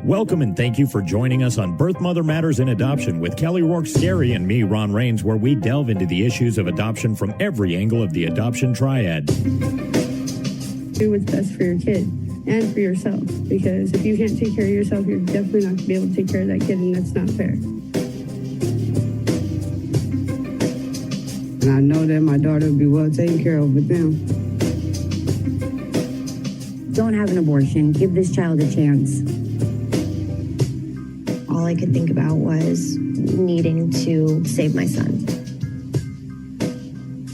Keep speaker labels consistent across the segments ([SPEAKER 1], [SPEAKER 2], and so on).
[SPEAKER 1] Welcome and thank you for joining us on Birth Mother Matters in Adoption with Kelly Rourke-Scary and me, Ron Rains, where we delve into the issues of adoption from every angle of the adoption triad.
[SPEAKER 2] Do what's best for your kid and for yourself, because if you can't take care of yourself, you're definitely not going to be able to take care of that kid, and that's not fair. And I know that my daughter will be well taken care of with them.
[SPEAKER 3] Don't have an abortion. Give this child a chance.
[SPEAKER 4] All I could think about was needing to save my son.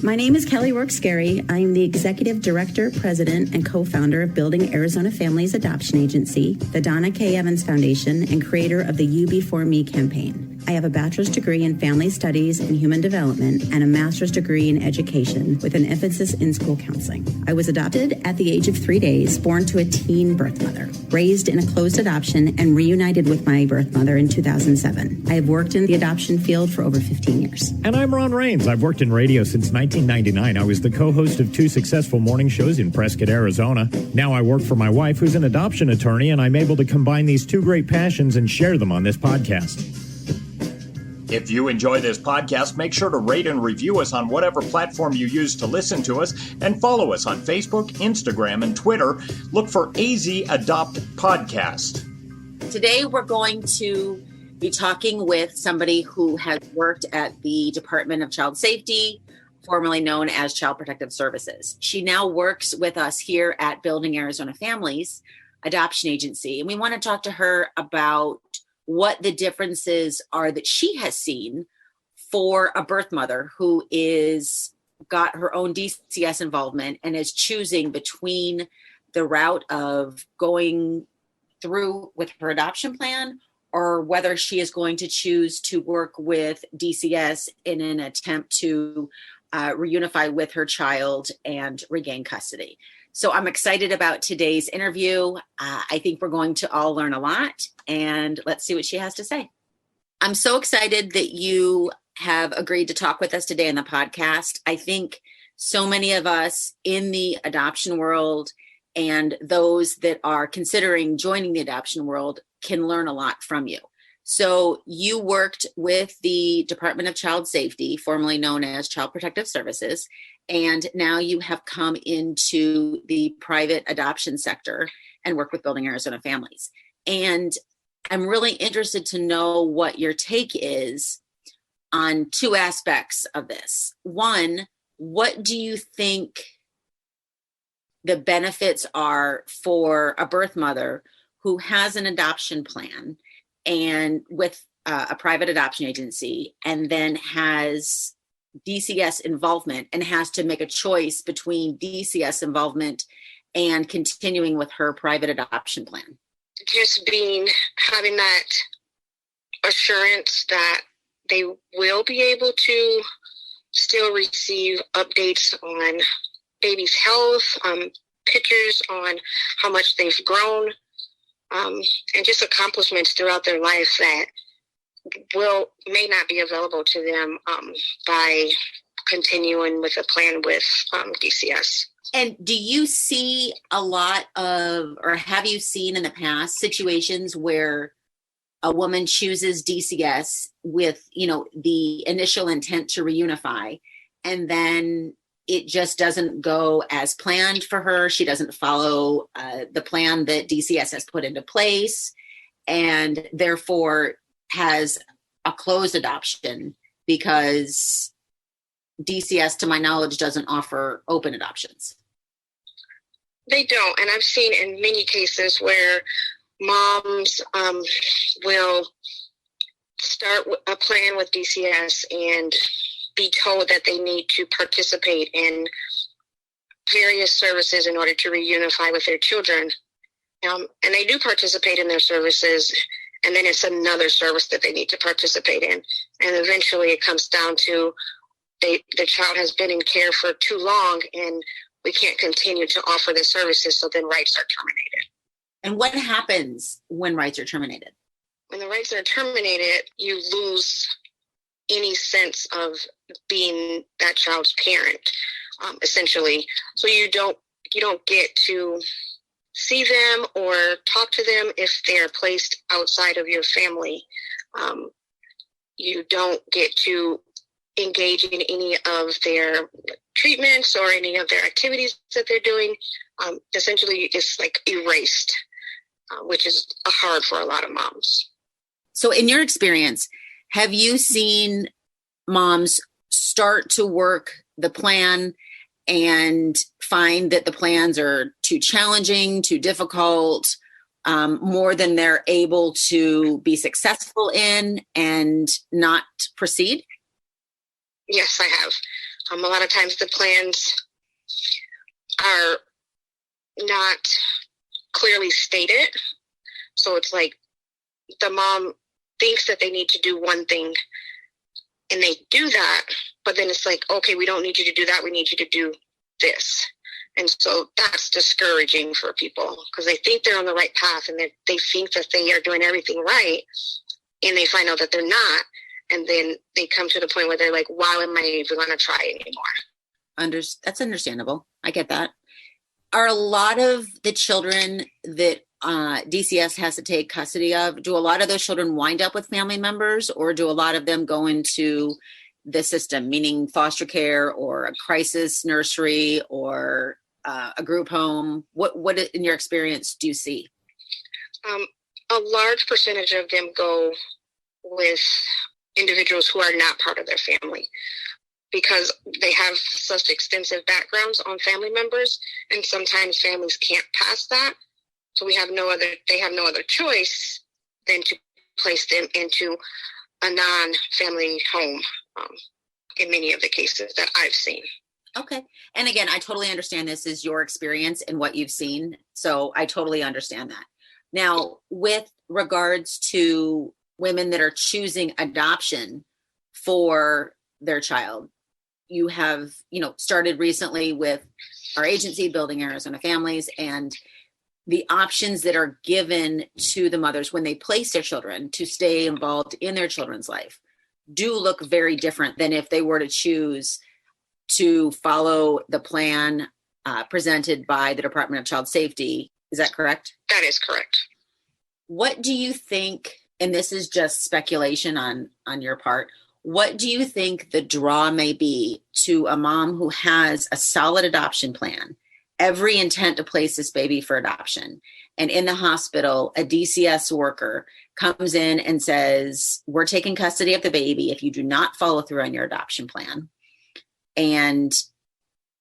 [SPEAKER 5] My name is Kelly Rourke-Scary. I am the Executive Director, President, and co-founder of Building Arizona Families Adoption Agency, the Donna K. Evans Foundation, and creator of the You Before Me campaign. I have a bachelor's degree in family studies and human development and a master's degree in education with an emphasis in school counseling. I was adopted at the age of 3 days, born to a teen birth mother, raised in a closed adoption, and reunited with my birth mother in 2007. I have worked in the adoption field for over 15 years.
[SPEAKER 1] And I'm Ron Rains. I've worked in radio since 1999. I was the co-host of 2 successful morning shows in Prescott, Arizona. Now I work for my wife, who's an adoption attorney, and I'm able to combine these 2 great passions and share them on this podcast.
[SPEAKER 6] If you enjoy this podcast, make sure to rate and review us on whatever platform you use to listen to us, and follow us on Facebook, Instagram, and Twitter. Look for AZ Adopt Podcast.
[SPEAKER 7] Today we're going to be talking with somebody who has worked at the Department of Child Safety, formerly known as Child Protective Services. She now works with us here at Building Arizona Families Adoption Agency, and we want to talk to her about what the differences are that she has seen for a birth mother who is got her own DCS involvement and is choosing between the route of going through with her adoption plan, or whether she is going to choose to work with DCS in an attempt to reunify with her child and regain custody. So I'm excited about today's interview. I think we're going to all learn a lot, and let's see what she has to say. I'm so excited that you have agreed to talk with us today on the podcast. I think so many of us in the adoption world and those that are considering joining the adoption world can learn a lot from you. So you worked with the Department of Child Safety, formerly known as Child Protective Services, and now you have come into the private adoption sector and work with Building Arizona Families. And I'm really interested to know what your take is on 2 aspects of this. One, what do you think the benefits are for a birth mother who has an adoption plan and with a private adoption agency, and then has DCS involvement and has to make a choice between DCS involvement and continuing with her private adoption plan?
[SPEAKER 8] Just having that assurance that they will be able to still receive updates on baby's health, pictures on how much they've grown, and just accomplishments throughout their life that may not be available to them by continuing with a plan with DCS.
[SPEAKER 7] And do you see a lot of, or have you seen in the past situations where a woman chooses DCS with, the initial intent to reunify, and then it just doesn't go as planned for her? She doesn't follow the plan that DCS has put into place, and therefore has a closed adoption because DCS, to my knowledge, doesn't offer open adoptions.
[SPEAKER 8] They don't. And I've seen in many cases where moms will start a plan with DCS and be told that they need to participate in various services in order to reunify with their children. And they do participate in their services, and then it's another service that they need to participate in. And eventually it comes down to the child has been in care for too long, and we can't continue to offer the services, so then rights are terminated.
[SPEAKER 7] And what happens when rights are terminated?
[SPEAKER 8] When the rights are terminated, you lose any sense of being that child's parent, essentially. So you don't get to see them or talk to them if they're placed outside of your family. You don't get to engage in any of their treatments or any of their activities that they're doing. Essentially, it's like erased, which is hard for a lot of moms.
[SPEAKER 7] So in your experience, have you seen moms start to work the plan and find that the plans are too challenging, too difficult, more than they're able to be successful in and not proceed?
[SPEAKER 8] Yes, I have. A lot of times the plans are not clearly stated. So it's like the mom thinks that they need to do one thing and they do that, but then it's like, okay, we don't need you to do that. We need you to do this. And so that's discouraging for people because they think they're on the right path and they think that they are doing everything right. And they find out that they're not. And then they come to the point where they're like, why am I even going to try anymore?
[SPEAKER 7] That's understandable. I get that. Are a lot of the children that DCS has to take custody of, do a lot of those children wind up with family members, or do a lot of them go into the system, meaning foster care or a crisis nursery or a group home? What in your experience do you see?
[SPEAKER 8] A large percentage of them go with individuals who are not part of their family because they have such extensive backgrounds on family members, and sometimes families can't pass that. So they have no other choice than to place them into a non-family home in many of the cases that I've seen.
[SPEAKER 7] Okay. And again, I totally understand this is your experience and what you've seen. So I totally understand that. Now, with regards to women that are choosing adoption for their child, you have, started recently with our agency, Building Arizona Families, and the options that are given to the mothers when they place their children to stay involved in their children's life do look very different than if they were to choose to follow the plan presented by the Department of Child Safety. Is that correct?
[SPEAKER 8] That is correct.
[SPEAKER 7] What do you think, and this is just speculation on your part, what do you think the draw may be to a mom who has a solid adoption plan, every intent to place this baby for adoption, and in the hospital, a DCS worker comes in and says, we're taking custody of the baby if you do not follow through on your adoption plan. And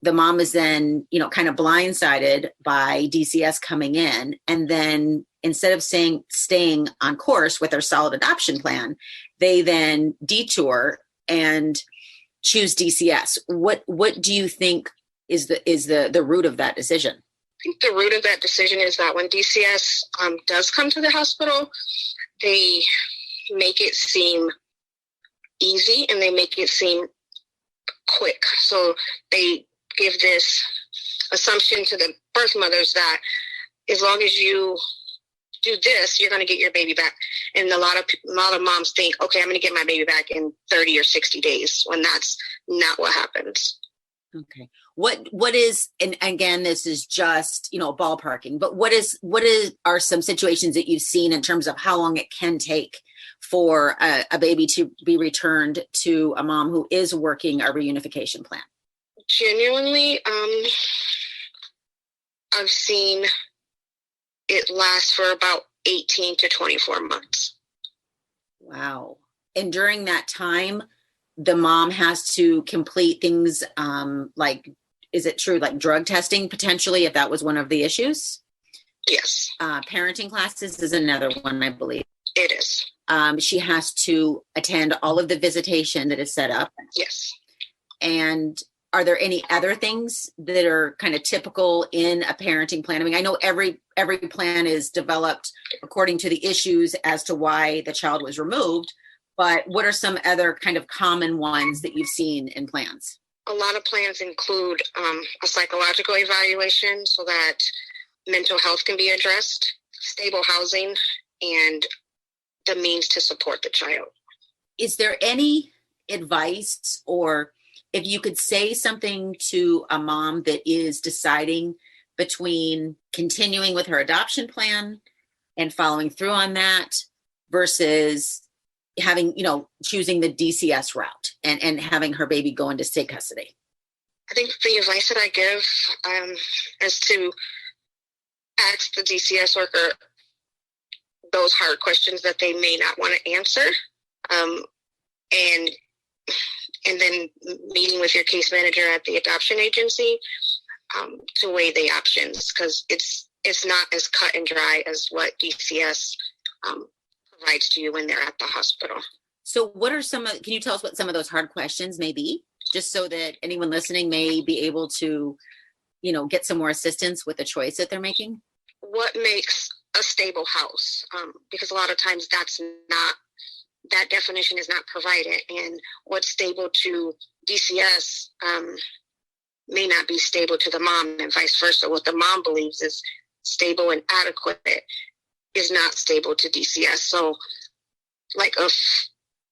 [SPEAKER 7] the mom is then, kind of blindsided by DCS coming in. And then instead of staying on course with their solid adoption plan, they then detour and choose DCS. What do you think is the root of that decision?
[SPEAKER 8] I think the root of that decision is that when DCS does come to the hospital, they make it seem easy and they make it seem quick. So they give this assumption to the birth mothers that as long as you do this, you're going to get your baby back. And a lot of moms think, okay, I'm going to get my baby back in 30 or 60 days when that's not what happens.
[SPEAKER 7] Okay. What is, and again, this is just, ballparking, but what are some situations that you've seen in terms of how long it can take for a baby to be returned to a mom who is working a reunification plan?
[SPEAKER 8] Genuinely, I've seen it last for about 18 to 24 months.
[SPEAKER 7] Wow. And during that time, the mom has to complete things is it true, like drug testing potentially, if that was one of the issues?
[SPEAKER 8] Yes.
[SPEAKER 7] Parenting classes is another one, I believe.
[SPEAKER 8] It is.
[SPEAKER 7] She has to attend all of the visitation that is set up.
[SPEAKER 8] Yes.
[SPEAKER 7] And are there any other things that are kind of typical in a parenting plan? I mean, I know every plan is developed according to the issues as to why the child was removed, but what are some other kind of common ones that you've seen in plans?
[SPEAKER 8] A lot of plans include a psychological evaluation so that mental health can be addressed, stable housing, and the means to support the child. Is
[SPEAKER 7] there any advice, or if you could say something to a mom that is deciding between continuing with her adoption plan and following through on that versus having, choosing the DCS route and having her baby go into state custody?
[SPEAKER 8] I think the advice that I give is to ask the DCS worker those hard questions that they may not want to answer, and then meeting with your case manager at the adoption agency to weigh the options, because it's not as cut and dry as what DCS provides to you when they're at the hospital.
[SPEAKER 7] So what are can you tell us what some of those hard questions may be, just so that anyone listening may be able to, get some more assistance with the choice that they're making?
[SPEAKER 8] What makes a stable house? Because a lot of times that definition is not provided, and what's stable to DCS may not be stable to the mom, and vice versa. What the mom believes is stable and adequate is not stable to DCS. So like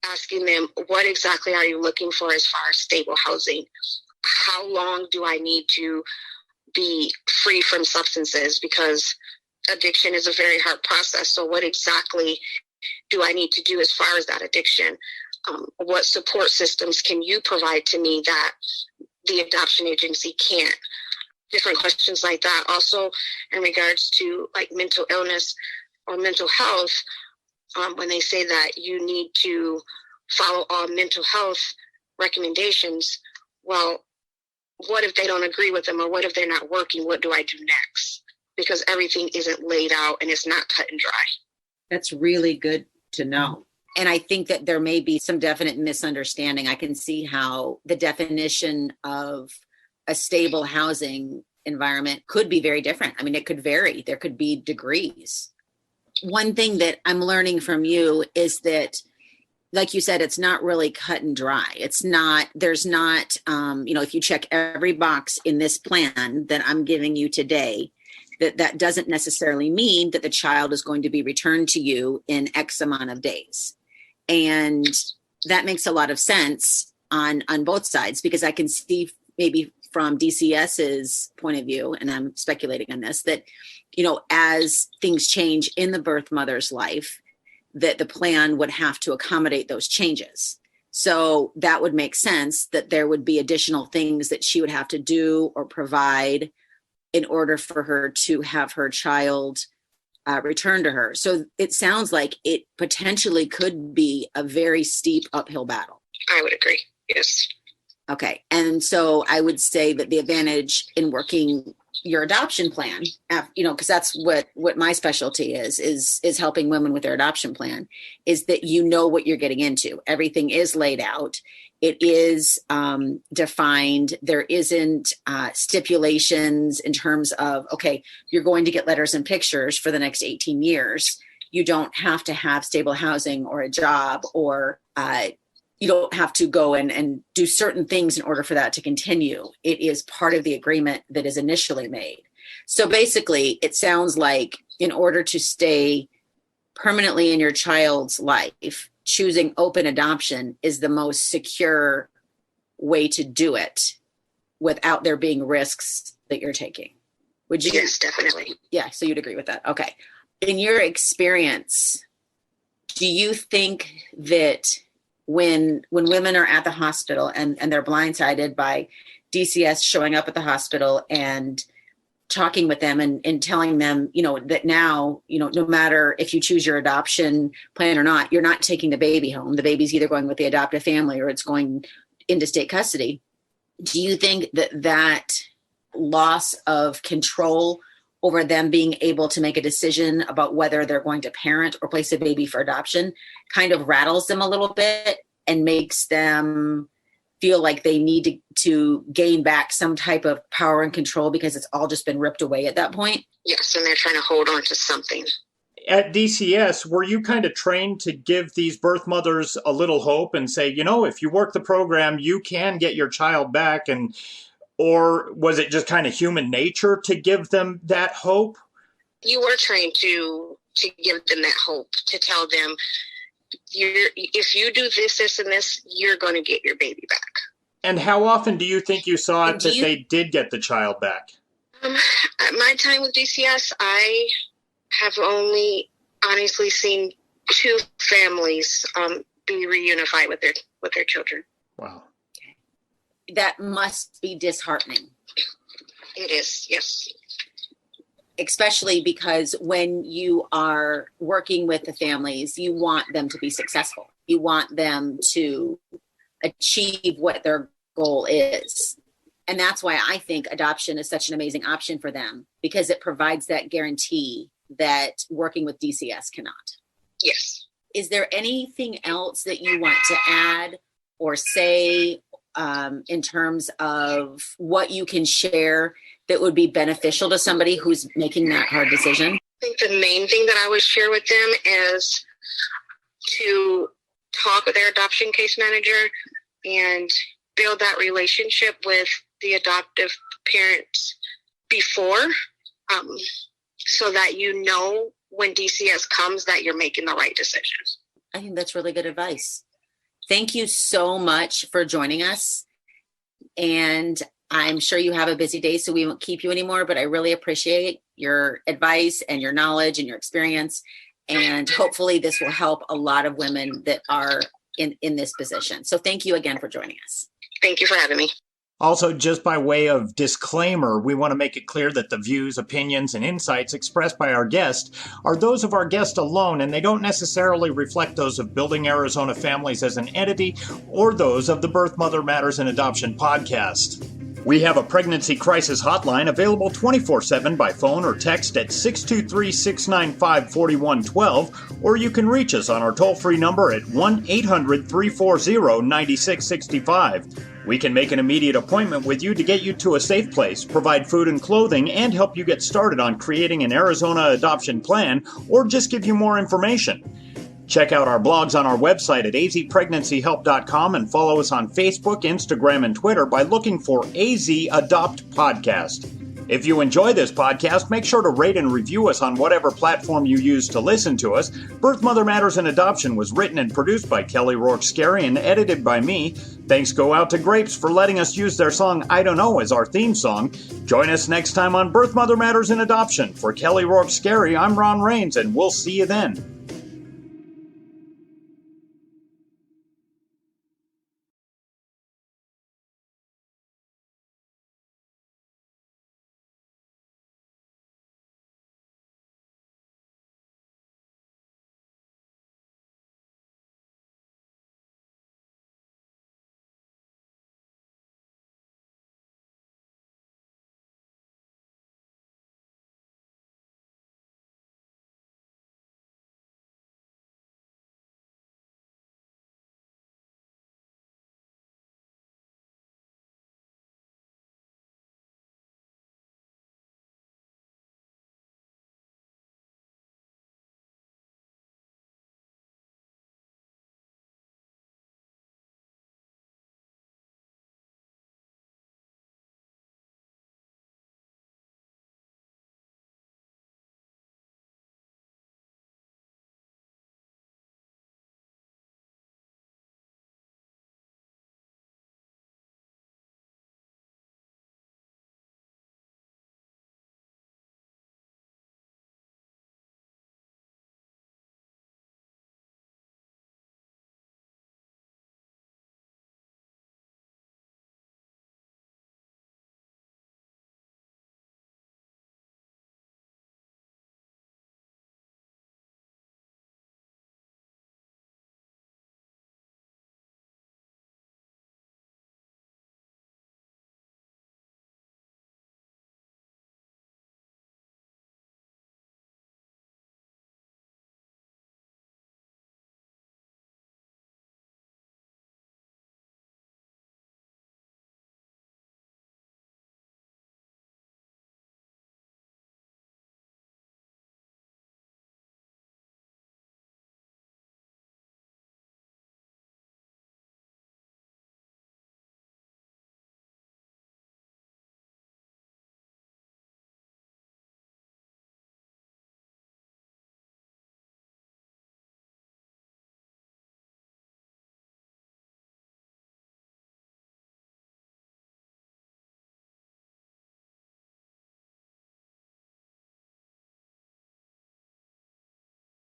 [SPEAKER 8] asking them, what exactly are you looking for as far as stable housing? How long do I need to be free from substances? Because addiction is a very hard process. So what exactly do I need to do as far as that addiction? What support systems can you provide to me that the adoption agency can't? Different questions like that. Also, in regards to like mental illness or mental health, when they say that you need to follow all mental health recommendations, well, what if they don't agree with them, or what if they're not working? What do I do next? Because everything isn't laid out and it's not cut and dry.
[SPEAKER 7] That's really good to know. And I think that there may be some definite misunderstanding. I can see how the definition of a stable housing environment could be very different. I mean, it could vary. There could be degrees. One thing that I'm learning from you is that, like you said, it's not really cut and dry. There's not, if you check every box in this plan that I'm giving you today, that doesn't necessarily mean that the child is going to be returned to you in X amount of days. And that makes a lot of sense on both sides, because I can see maybe from DCS's point of view, and I'm speculating on this, that, as things change in the birth mother's life, that the plan would have to accommodate those changes. So that would make sense that there would be additional things that she would have to do or provide in order for her to have her child returned to her. So it sounds like it potentially could be a very steep uphill battle.
[SPEAKER 8] I would agree. Yes.
[SPEAKER 7] Okay. And so I would say that the advantage in working your adoption plan, because that's what my specialty is helping women with their adoption plan, is that what you're getting into. Everything is laid out. It is defined. There isn't stipulations in terms of, okay, you're going to get letters and pictures for the next 18 years. You don't have to have stable housing or a job, or you don't have to go and do certain things in order for that to continue. It is part of the agreement that is initially made. So basically, it sounds like in order to stay permanently in your child's life, choosing open adoption is the most secure way to do it without there being risks that you're taking. Would you?
[SPEAKER 8] Yes, definitely.
[SPEAKER 7] Yeah, so you'd agree with that. Okay. In your experience, do you think that when women are at the hospital and they're blindsided by DCS showing up at the hospital and talking with them and telling them, that now, no matter if you choose your adoption plan or not, you're not taking the baby home. The baby's either going with the adoptive family or it's going into state custody. Do you think that loss of control over them being able to make a decision about whether they're going to parent or place a baby for adoption kind of rattles them a little bit and makes them feel like they need to gain back some type of power and control because it's all just been ripped away at that point?
[SPEAKER 8] Yes, and they're trying to hold on to something.
[SPEAKER 6] At DCS, were you kind of trained to give these birth mothers a little hope and say, if you work the program, you can get your child back? Or was it just kind of human nature to give them that hope?
[SPEAKER 8] You were trained to give them that hope, to tell them, if you do this, and this, you're going to get your baby back.
[SPEAKER 6] And how often do you think you saw it that they did get the child back?
[SPEAKER 8] At my time with DCS, I have only honestly seen 2 families be reunified with their children.
[SPEAKER 6] Wow.
[SPEAKER 7] That must be disheartening.
[SPEAKER 8] It is, yes.
[SPEAKER 7] Especially because when you are working with the families, you want them to be successful. You want them to achieve what their goal is. And that's why I think adoption is such an amazing option for them, because it provides that guarantee that working with DCS cannot.
[SPEAKER 8] Yes.
[SPEAKER 7] Is there anything else that you want to add or say in terms of what you can share that would be beneficial to somebody who's making that hard decision?
[SPEAKER 8] I think the main thing that I would share with them is to talk with their adoption case manager and build that relationship with the adoptive parents before, so that you know when DCS comes that you're making the right decisions.
[SPEAKER 7] I think that's really good advice. Thank you so much for joining us. And I'm sure you have a busy day, so we won't keep you anymore, but I really appreciate your advice and your knowledge and your experience. And hopefully this will help a lot of women that are in this position. So thank you again for joining us.
[SPEAKER 8] Thank you for having me.
[SPEAKER 6] Also, just by way of disclaimer, we want to make it clear that the views, opinions, and insights expressed by our guest are those of our guest alone, and they don't necessarily reflect those of Building Arizona Families as an entity or those of the Birth, Mother Matters, and Adoption podcast. We have a pregnancy crisis hotline available 24/7 by phone or text at 623-695-4112, or you can reach us on our toll-free number at 1-800-340-9665. We can make an immediate appointment with you to get you to a safe place, provide food and clothing, and help you get started on creating an Arizona adoption plan, or just give you more information. Check out our blogs on our website at azpregnancyhelp.com and follow us on Facebook, Instagram, and Twitter by looking for AZ Adopt Podcast. If you enjoy this podcast, make sure to rate and review us on whatever platform you use to listen to us. Birth, Mother Matters, and Adoption was written and produced by Kelly Rourke-Scary and edited by me. Thanks go out to Grapes for letting us use their song I Don't Know as our theme song. Join us next time on Birth, Mother Matters, and Adoption. For Kelly Rourke-Scary, I'm Ron Rains, and we'll see you then.